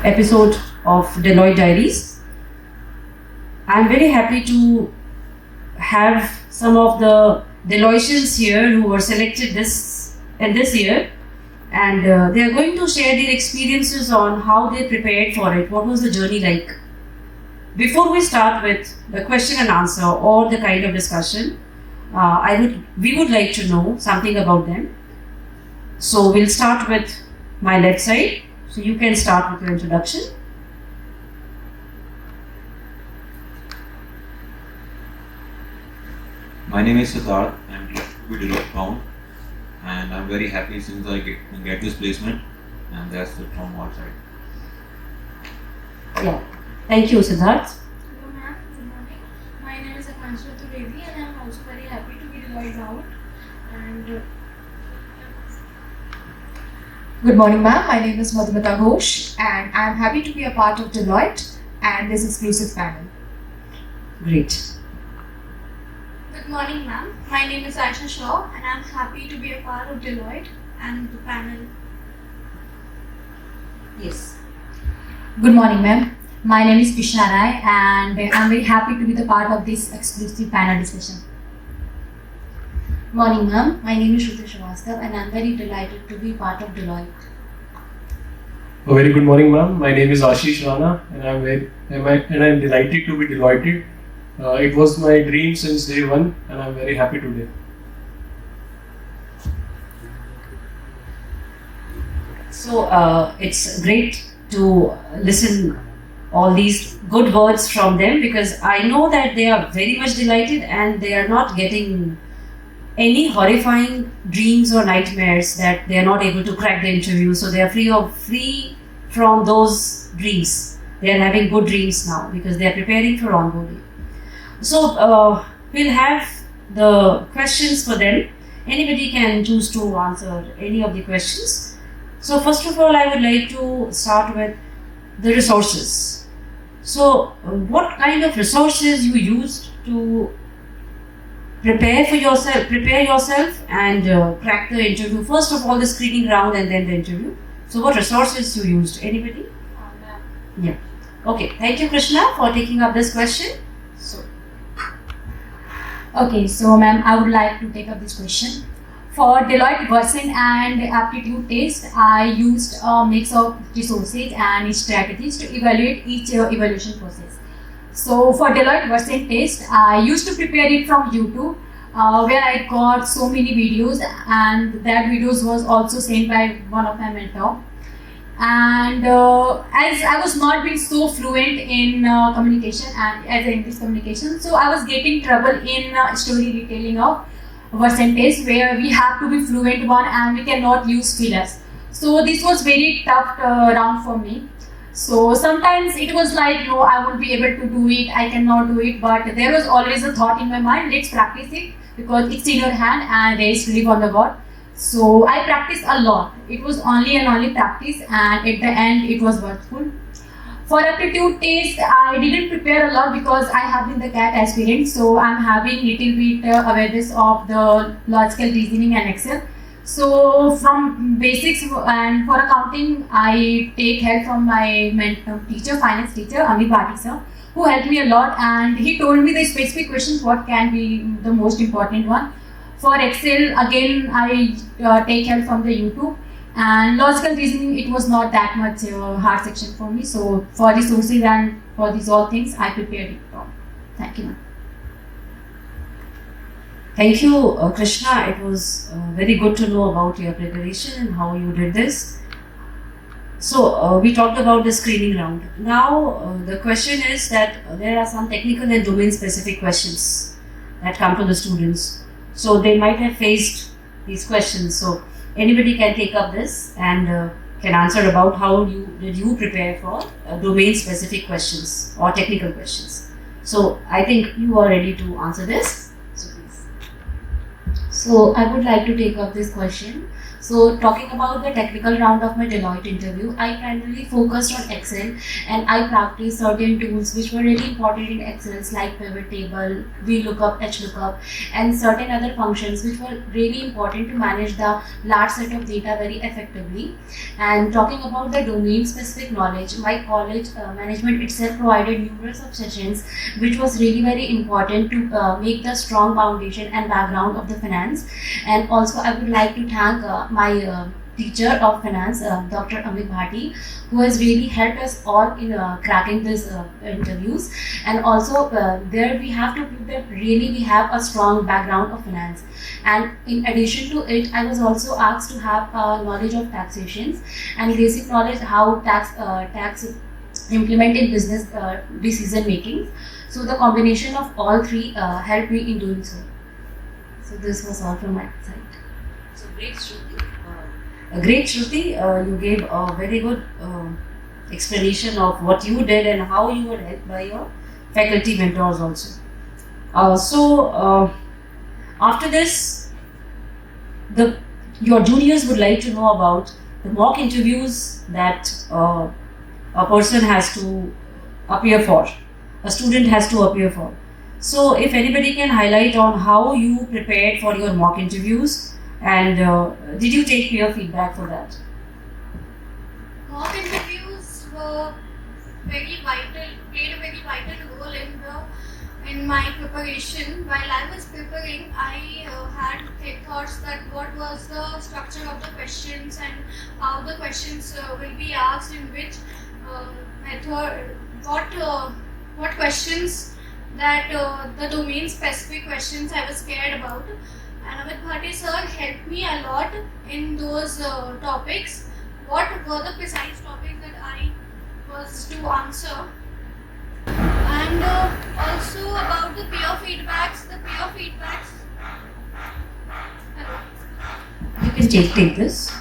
episode of Deloitte Diaries. I'm very happy to have some of the Deloittians here who were selected this year, and they are going to share their experiences on how they prepared for it. What was the journey like? Before we start with the question and answer or the kind of discussion, we would like to know something about them. So we'll start with my left side. So you can start with your introduction. My name is Siddharth. I'm blessed to be Deloitte bound, and I'm very happy since I get this placement, and that's it from our side. Yeah. Thank you, Siddharth. Hello ma'am, good morning. My name is Akansha Trivedi and I'm also very happy to be Deloitte bound. And Good morning, ma'am. My name is Madhumita Ghosh, and I'm happy to be a part of Deloitte and this exclusive panel. Great. good morning ma'am. My name is Aisha Shaw and I'm happy to be a part of Deloitte and the panel. Yes. Good morning, ma'am. My name is Krishna Rai, and I'm very happy to be the part of this exclusive panel discussion. Morning, ma'am. My name is Shruti Srivastava, and I'm very delighted to be part of Deloitte. A very good morning, ma'am. My name is Ashish Rana, and I'm delighted to be Deloitte. It was my dream since day one, and I'm very happy today. So it's great to listen all these good words from them, because I know that they are very much delighted and they are not getting any horrifying dreams or nightmares that they are not able to crack the interview. So they are free from those dreams. They are having good dreams now because they are preparing for onboarding. So we'll have the questions for them. Anybody can choose to answer any of the questions. So first of all, I would like to start with the resources. So what kind of resources you used to prepare yourself and crack the interview? First of all, the screening round and then the interview. So what resources you used? Anybody? Yeah. Okay. Thank you, Krishna, for taking up this question. Okay, so ma'am, I would like to take up this question. For Deloitte Versant and aptitude test, I used a mix of resources and strategies to evaluate each evaluation process. So for Deloitte Versant test, I used to prepare it from YouTube, where I got so many videos, and that videos was also sent by one of my mentor. And as I was not being so fluent in communication and as English communication, so I was getting trouble in story retelling of Versant test, where we have to be fluent one and we cannot use fillers. So this was very tough round for me. So sometimes it was like, no, I won't be able to do it, I cannot do it, but there was always a thought in my mind, let's practice it because it's in your hand and there is relief on the God. So I practiced a lot. It was only and only practice, and at the end it was worthful. For aptitude test, I didn't prepare a lot because I have been the CAT aspirant, so I'm having little bit awareness of the logical reasoning and Excel. So from basics and for accounting, I take help from my teacher, finance teacher, Ami Bhati sir, who helped me a lot, and he told me the specific questions what can be the most important one. For Excel, again, I take help from the YouTube. And logical reasoning, it was not that much hard section for me. So for resources and for these all things, I prepared it all. Thank you, ma'am. Thank you, Krishna. It was very good to know about your preparation and how you did this. So we talked about the screening round. Now the question is that there are some technical and domain specific questions that come to the students. So they might have faced these questions. So anybody can take up this and can answer about how did you prepare for domain specific questions or technical questions. So I think you are ready to answer this. So please. So I would like to take up this question. So talking about the technical round of my Deloitte interview, I primarily focused on Excel and I practiced certain tools which were really important in Excel like pivot table, VLOOKUP, HLOOKUP and certain other functions which were really important to manage the large set of data very effectively. And talking about the domain specific knowledge, my college management itself provided numerous of sessions which was really very important to make the strong foundation and background of the finance. And also I would like to thank my teacher of finance, Dr. Amit Bhati, who has really helped us all in cracking these interviews. And also there we have to prove that really we have a strong background of finance. And in addition to it, I was also asked to have knowledge of taxations and basic knowledge how tax implement in business decision making. So the combination of all three helped me in doing so. So this was all from my side. So great, Shruti. Great, Shruti. You gave a very good explanation of what you did and how you were helped by your faculty mentors also. After this, your juniors would like to know about the mock interviews that a person has to appear for, a student has to appear for. So if anybody can highlight on how you prepared for your mock interviews and did you take peer feedback for that? Mock interviews were very vital, played a very vital role in my preparation. While I was preparing, I had thoughts that what was the structure of the questions and how the questions will be asked, in which method, what questions that the domain specific questions I was scared about. And Amit Bhati sir helped me a lot in those topics. What were the precise topics that I was to answer? And also about the peer feedbacks. Hello. You can take this.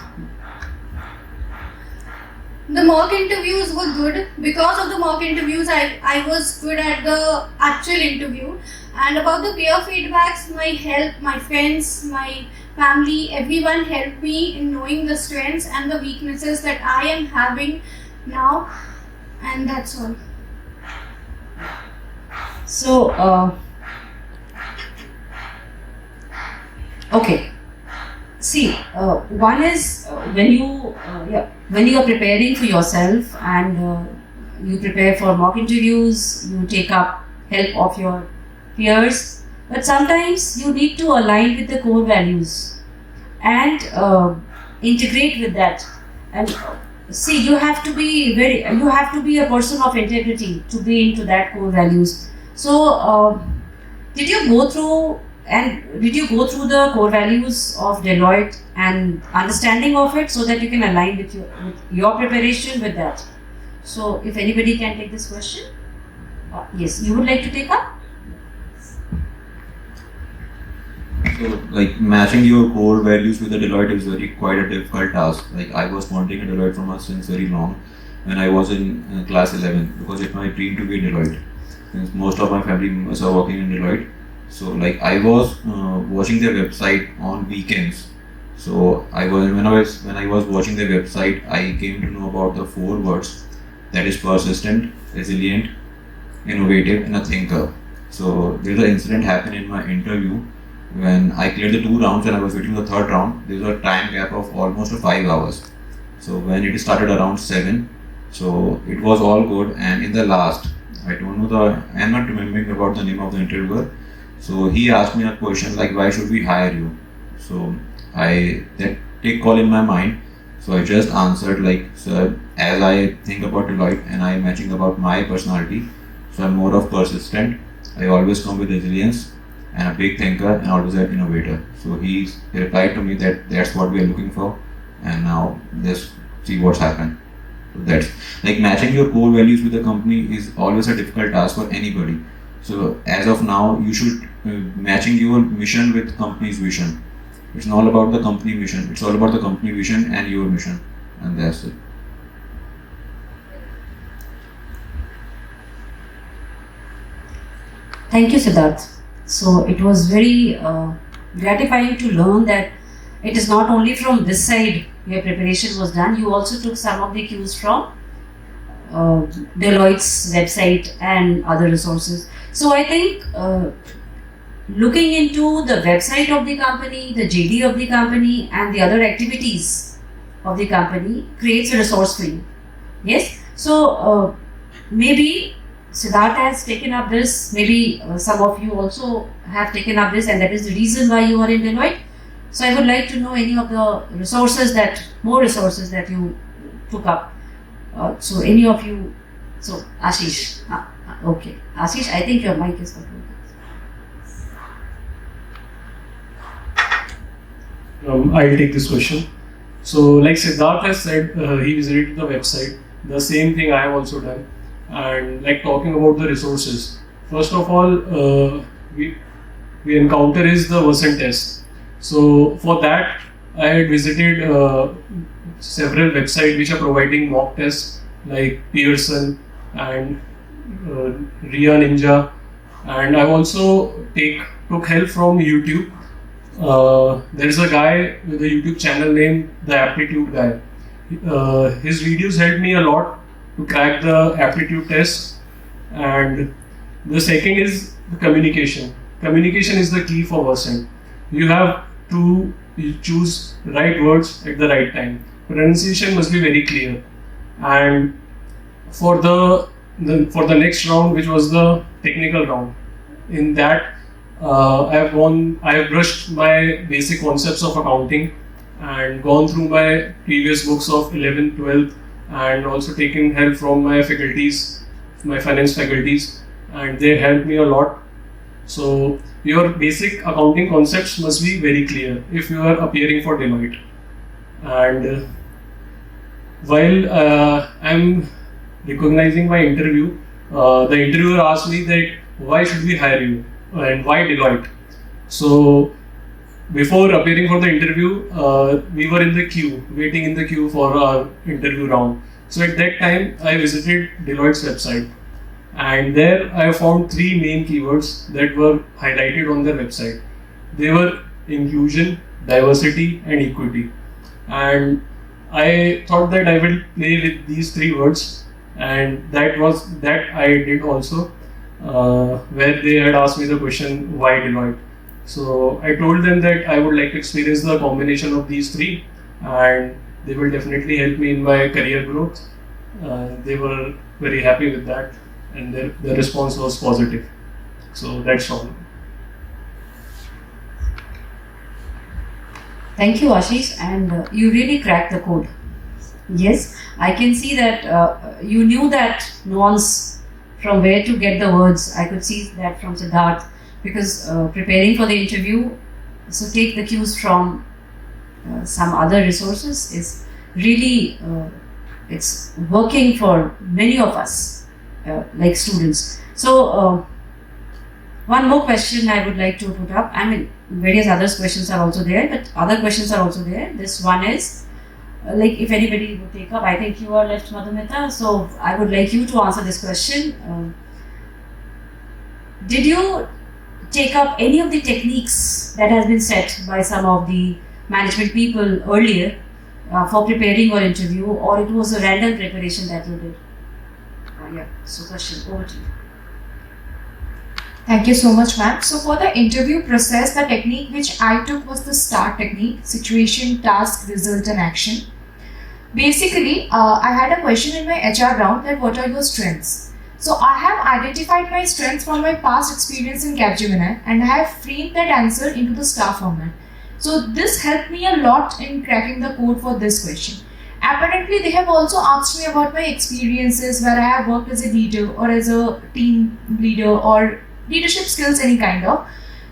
The mock interviews were good. Because of the mock interviews, I was good at the actual interview. And about the peer feedbacks, my friends, my family, everyone helped me in knowing the strengths and the weaknesses that I am having now. And that's all. So, okay. See, one is when you are preparing for yourself and you prepare for mock interviews, you take up help of your peers, but sometimes you need to align with the core values and integrate with that. And see, you have to be a person of integrity to be into that core values. So, did you go through the core values of Deloitte and understanding of it so that you can align with your preparation with that? So, if anybody can take this question, yes, you would like to take up? So, like matching your core values with the Deloitte is quite a difficult task. Like I was wanting a Deloitte from us since very long when I was in class 11 because it's my dream to be in Deloitte. Since most of my family members are working in Deloitte, so like I was watching their website on weekends. So when I was watching their website, I came to know about the 4 words, that is persistent, resilient, innovative, and a thinker. So there's an incident happened in my interview. When I cleared the 2 rounds and I was waiting for the 3rd round, there was a time gap of almost 5 hours. So when it started around 7, so it was all good. And in the last, I'm not remembering about the name of the interviewer. So he asked me a question like, why should we hire you? So that take call in my mind. So I just answered like, sir, as I think about Deloitte and I am matching about my personality, so I'm more of persistent. I always come with resilience and a big thinker and always an innovator. So he replied to me that that's what we are looking for, and now let's see what's happened. So that's like matching your core values with the company is always a difficult task for anybody. So as of now, you should matching your mission with company's vision. It's not about the company mission. It's all about the company vision and your mission, and that's it. Thank you, Siddharth. So it was very gratifying to learn that it is not only from this side your preparation was done, you also took some of the cues from Deloitte's website and other resources. So I think looking into the website of the company, the JD of the company, and the other activities of the company creates a resource for you. Yes? So maybe Siddharth has taken up this, maybe some of you also have taken up this, and that is the reason why you are in Deloitte. So I would like to know any of the more resources that you took up. So any of you, so Ashish, okay. Ashish, I think your mic is open. I'll take this question. So, like Siddharth has said, he visited the website. The same thing I have also done. And like talking about the resources, first of all, we encounter is the Versen test. So for that, I had visited several websites which are providing mock tests like Pearson and Ria Ninja, and I've also took help from YouTube. There is a guy with a YouTube channel named the Aptitude guy. His videos helped me a lot to crack the aptitude test. And the second is the communication. Communication is the key for Versen. You have to choose right words at the right time. Pronunciation must be very clear. And for the next round, which was the technical round, in that I have brushed my basic concepts of accounting and gone through my previous books of 11th, 12th, and also taken help from my faculties, my finance faculties, and they helped me a lot. So your basic accounting concepts must be very clear if you are appearing for Deloitte. And while I'm recognizing my interview, the interviewer asked me that why should we hire you and why Deloitte. So before appearing for the interview, we were in the queue, waiting in the queue for our interview round. So at that time, I visited Deloitte's website, and there I found three main keywords that were highlighted on their website. They were inclusion, diversity, and equity. And I thought that I will play with these three words, and that I did also, where they had asked me the question, why Deloitte? So I told them that I would like to experience the combination of these three, and they will definitely help me in my career growth. They were very happy with that, and their response was positive. So that's all. Thank you, Ashish, and you really cracked the code. Yes, I can see that you knew that nuance from where to get the words. I could see that from Siddharth, because preparing for the interview, so take the cues from some other resources is really, it's working for many of us, like students. So one more question I would like to put up. I mean, various other questions are also there, but other questions are also there. This one is, like, if anybody would take up, I think you are left, Madhumita, so I would like you to answer this question. Did you take up any of the techniques that has been set by some of the management people earlier for preparing your interview, or it was a random preparation that you did? Yeah, so question, over to you. Thank you so much, ma'am. So for the interview process, the technique which I took was the STAR technique: situation, task, result, and action. Basically, I had a question in my HR round that what are your strengths? So I have identified my strengths from my past experience in Capgemini, and I have framed that answer into the STAR format. So this helped me a lot in cracking the code for this question. Apparently, they have also asked me about my experiences where I have worked as a leader or as a team leader or leadership skills, any kind of.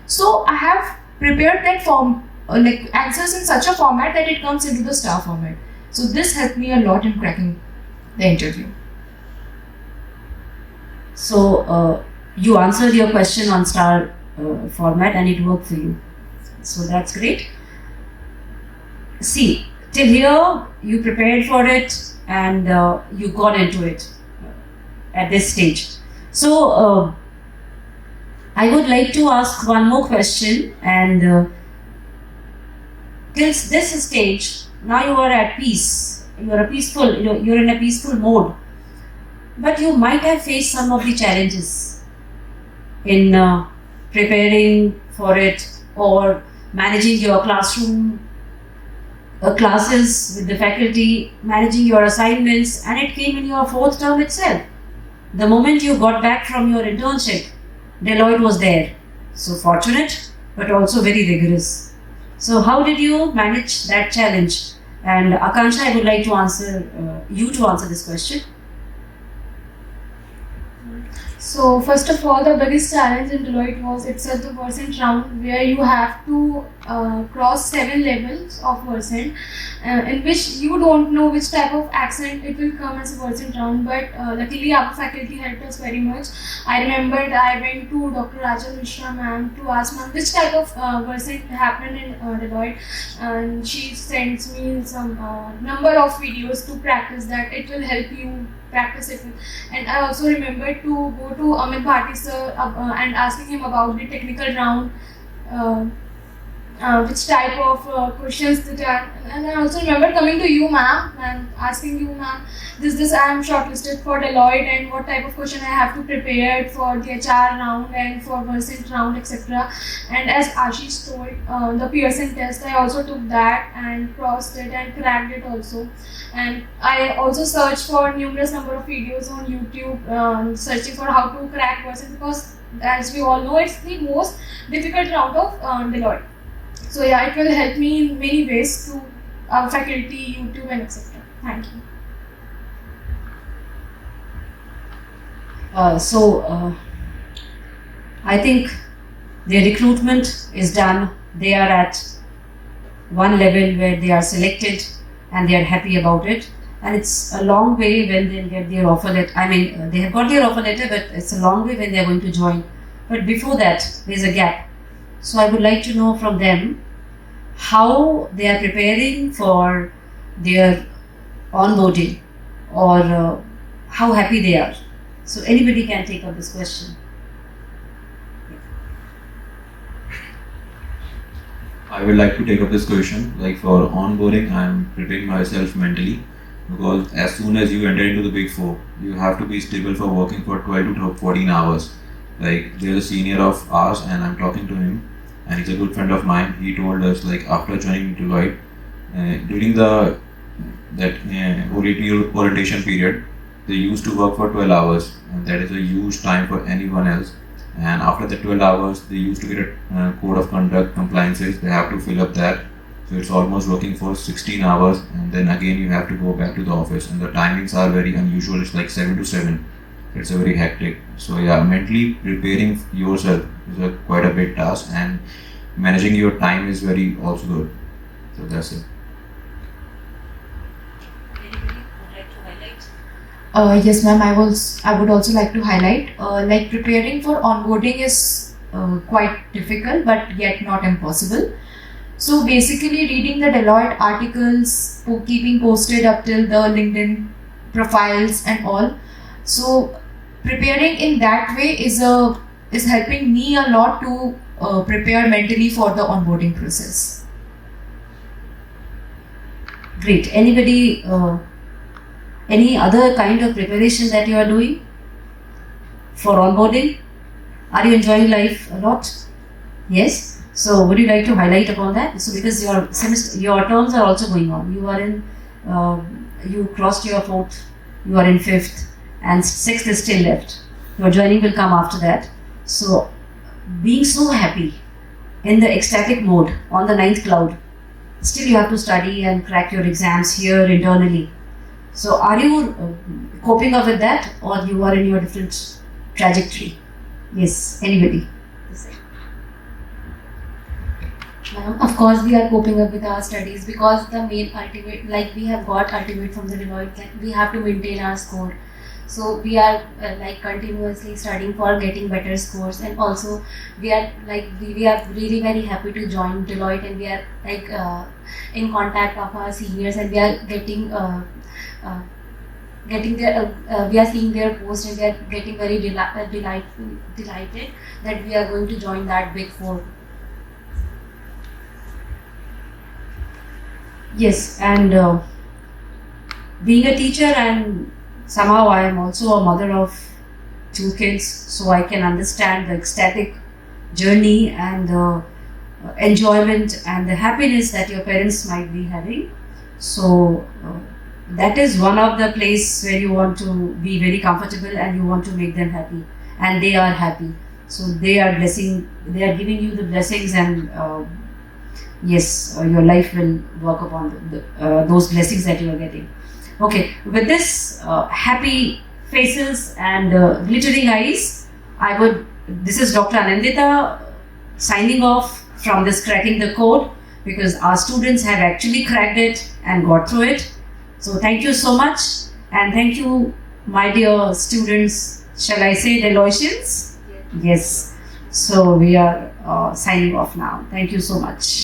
So I have prepared that form, like answers in such a format that it comes into the STAR format. So this helped me a lot in cracking the interview. So you answered your question on STAR format and it worked for you. So that's great. See, till here you prepared for it and you got into it at this stage. So I would like to ask one more question, and that is, till this stage, now you are at peace. You're in a peaceful mode. But you might have faced some of the challenges in preparing for it or managing your classroom classes with the faculty, managing your assignments, and it came in your fourth term itself. The moment you got back from your internship, Deloitte was there. So fortunate, but also very rigorous. So how did you manage that challenge? And Akansha, I would like to you to answer this question. So first of all, the biggest challenge in Deloitte was itself the percent round, where you have to cross 7 levels of percent, in which you don't know which type of accent it will come as a percent round. But luckily, our faculty helped us very much. I remembered I went to Dr. Rachel Mishra ma'am to ask ma'am which type of percent happened in Deloitte, and she sends me some number of videos to practice that. It will help you practice it. And I also remember to go to Amit Bhati sir and asking him about the technical round, which type of questions that are. And I also remember coming to you ma'am and asking you ma'am, this I am shortlisted for Deloitte, and what type of question I have to prepare for the HR round and for Versant round, etc. And as Ashish told, the Pearson test, I also took that and crossed it and cracked it also. And I also searched for numerous number of videos on YouTube, searching for how to crack Versant, because as we all know, it's the most difficult round of Deloitte. So yeah, it will help me in many ways to our faculty, YouTube, and etc. Thank you. I think their recruitment is done. They are at one level where they are selected and they are happy about it. And it's a long way when they'll get their offer letter. I mean, they have got their offer letter, but it's a long way when they're going to join. But before that, there's a gap. So I would like to know from them how they are preparing for their onboarding, or how happy they are. So anybody can take up this question. I would like to take up this question. Like for onboarding, I'm preparing myself mentally, because as soon as you enter into the Big Four, you have to be stable for working for 12 to 14 hours. Like there's a senior of ours, and I'm talking to him, and he's a good friend of mine. He told us, like, after joining Deloitte, during that orientation period, they used to work for 12 hours, and that is a huge time for anyone else. And after the 12 hours, they used to get a code of conduct compliances. They have to fill up that. So it's almost working for 16 hours, and then again you have to go back to the office. And the timings are very unusual. It's like 7 to 7. It's a very hectic. So yeah, mentally preparing yourself is quite a big task, and managing your time is very also good. So that's it. Anybody would like to highlight? Yes, ma'am. I would also like to highlight. Like preparing for onboarding is quite difficult, but yet not impossible. So basically, reading the Deloitte articles, keeping posted up till the LinkedIn profiles and all. So preparing in that way is helping me a lot to prepare mentally for the onboarding process. Great. Anybody? Any other kind of preparation that you are doing for onboarding? Are you enjoying life a lot? Yes. So would you like to highlight upon that? So because your terms are also going on. You are in, you crossed your fourth, you are in fifth, and sixth is still left. Your joining will come after that. So being so happy in the ecstatic mode on the ninth cloud, still you have to study and crack your exams here internally. So are you coping up with that, or you are in your different trajectory? Yes, anybody? Of course, we are coping up with our studies, because the main ultimate, like we have got ultimate from the Deloitte, like we have to maintain our score. So we are like continuously studying for getting better scores, and also we are like we are really very happy to join Deloitte, and we are like in contact of our seniors, and we are getting their we are seeing their post, and we are getting very delighted that we are going to join that Big Four. Yes, and being a teacher, and somehow I am also a mother of two kids, so I can understand the ecstatic journey and the enjoyment and the happiness that your parents might be having. So that is one of the place where you want to be very comfortable and you want to make them happy, and they are happy. So they are giving you the blessings, and yes, your life will work upon those blessings that you are getting. Okay, with this happy faces and glittering eyes, this is Dr. Anandita signing off from this cracking the code, because our students have actually cracked it and got through it. So thank you so much, and thank you, my dear students. Shall I say Deloittians? Yes. So we are signing off now. Thank you so much.